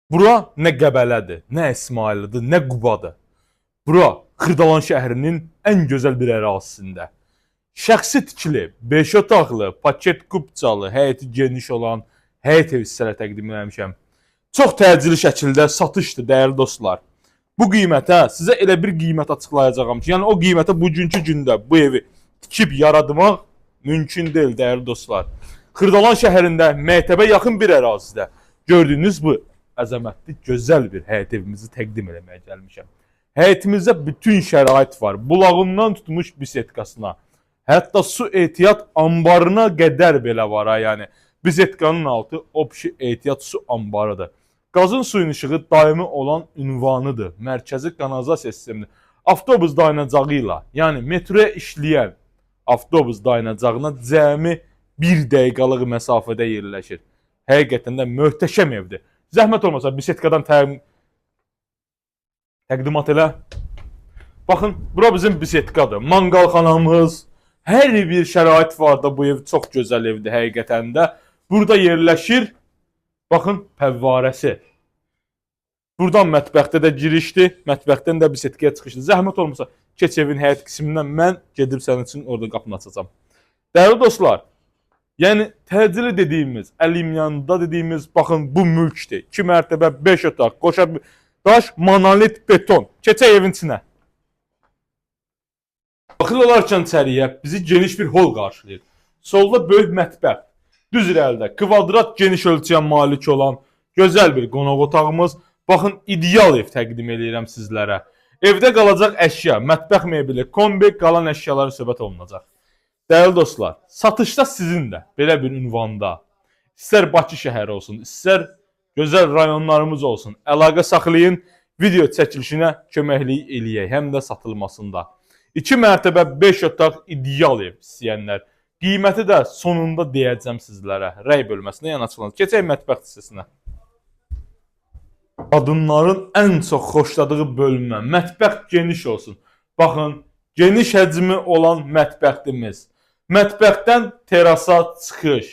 Bura nə Qəbələdir, nə İsmayıllıdır, nə Qubadır. Bura Xırdalan şəhərinin ən gözəl bir ərazisində. Şəxsi tikili, 5 otaqlı, paket kupçalı, həyəti geniş olan həyət ev sizlərə təqdim etmişəm. Çox təcili şəkildə satışdır, dəyərli dostlar. Bu qiymətə sizə elə bir qiymət açıqlayacağam ki, yəni o qiymətə bugünkü gündə bu evi tikib yaratmaq mümkün deyil, dəyərli dostlar. Xırdalan şəhərində məktəbə yaxın bir ərazidə gördüyünüz bu əzəmətli, gözəl bir həyət evimizi təqdim etməyə gəlmişəm. Həyətimizdə bütün şərait var. Bulağından tutmuş bisetkasına, hətta su ehtiyat anbarına qədər belə var ha, yəni. Bisetkanın altı opşi ehtiyat su anbarıdır. Qazın suyun işığı daimi olan ünvanıdır. Mərkəzi kanalizasiya sistemidir. Avtobus dayanacağı ilə, yəni metroya işləyən avtobus dayanacağına cəmi 1 dəqiqəlıq məsafədə yerləşir. Həqiqətən də möhtəşəm evdir. Zəhmət olmasa bisetkadan təqdimat elə. Baxın, bura bizim bisetkadır. Manqalxanamız, hər bir şərait var da bu ev çox gözəl evdir həqiqətən də. Burada yerləşir. Baxın, pəvvarəsi. Buradan mətbəxdə də girişdir. Mətbəxdən də bisetkaya çıxışdır. Zəhmət olmasa keç evin həyət qismindən mən gedib sənin üçün orada qapını açacağam. Dəyərli dostlar, yəni təcili dediyimiz, əlimyanında dediyimiz, baxın bu mülkdir. 2 mərtəbə, 5 otaq, qoşa daş, monolit, beton. Keçək evin içinə. Daxil olarkən içəriyə bizi geniş bir hol qarşılayır. Solda böyük mətbəx, düz irəlidə kvadrat geniş ölçüyə malik olan gözəl bir qonaq otağımız. Baxın, ideal ev təqdim edirəm sizlərə. Evdə qalacaq əşya, mətbəx mebeli, kombi, qalan əşyaları söhbət olunacaq. Dəyərli dostlar, satışda sizin də belə bir ünvanda, istər Bakı şəhəri olsun, istər gözəl rayonlarımız olsun, əlaqə saxlayın, video çəkilişinə köməklik eləyək, həm də satılmasında. 2 mərtəbə 5 otaq ideal ev istəyənlər. Qiyməti də sonunda deyəcəm sizlərə, rəy bölməsində yəni açıqlanır. Keçək mətbəx hissəsinə. Qadınların ən çox xoşladığı bölmə, mətbəx geniş olsun. Baxın, geniş həcmi olan mətbəximiz. Mətbəxdən terasa çıxış.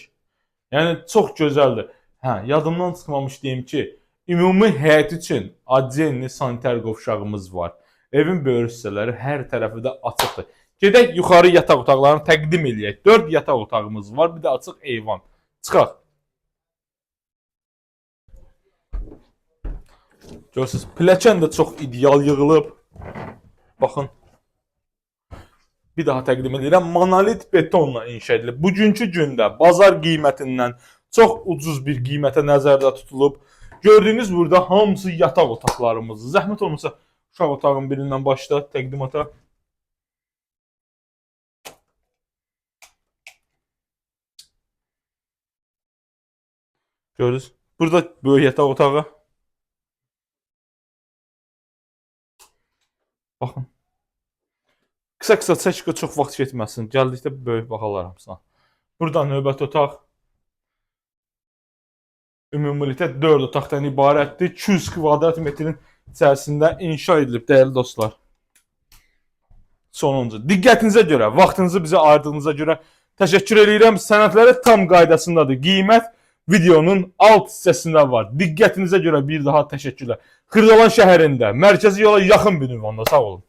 Yəni çox gözəldir. Hə, yadımdan çıxmamış deyim ki, ümumi həyət üçün adzenli sanitar qovşağımız var. Evin böyür hissələri hər tərəfi də açıqdır. Gedək yuxarı yataq otaqlarını təqdim eləyək. 4 yataq otağımız var, bir də açıq eyvan. Çıxaq. Görürsünüz, pilləkən də çox ideal yığılıb. Baxın. Bir daha təqdim edirəm. Monolit betonla inşa edilib. Bugünkü gündə bazar qiymətindən çox ucuz bir qiymətə nəzərdə tutulub. Gördüyünüz burada hamısı yataq otaqlarımızdır. Zəhmət olmasa uşaq otağın birindən başla təqdimata. Görürsünüz. Burada böyük yataq otağı. Baxın. Qısa çək ki, çox vaxt getməsin. Gəldikdə böyük baxarlar hamısına. Burada növbəti otaq. Ümumilikdə 4 otaqdan ibarətdir. 200 kvadrat metrin içərisində inşa edilib, dəyərli dostlar. Sonuncu. Diqqətinizə görə, vaxtınızı bizə ayırdığınıza görə təşəkkür edirəm. Sənədləri tam qaydasındadır. Qiymət videonun alt hissəsində var. Diqqətinizə görə bir daha təşəkkürlər. Xırdalan şəhərində, mərkəzi yola yaxın bir ünvanda. Sağ olun.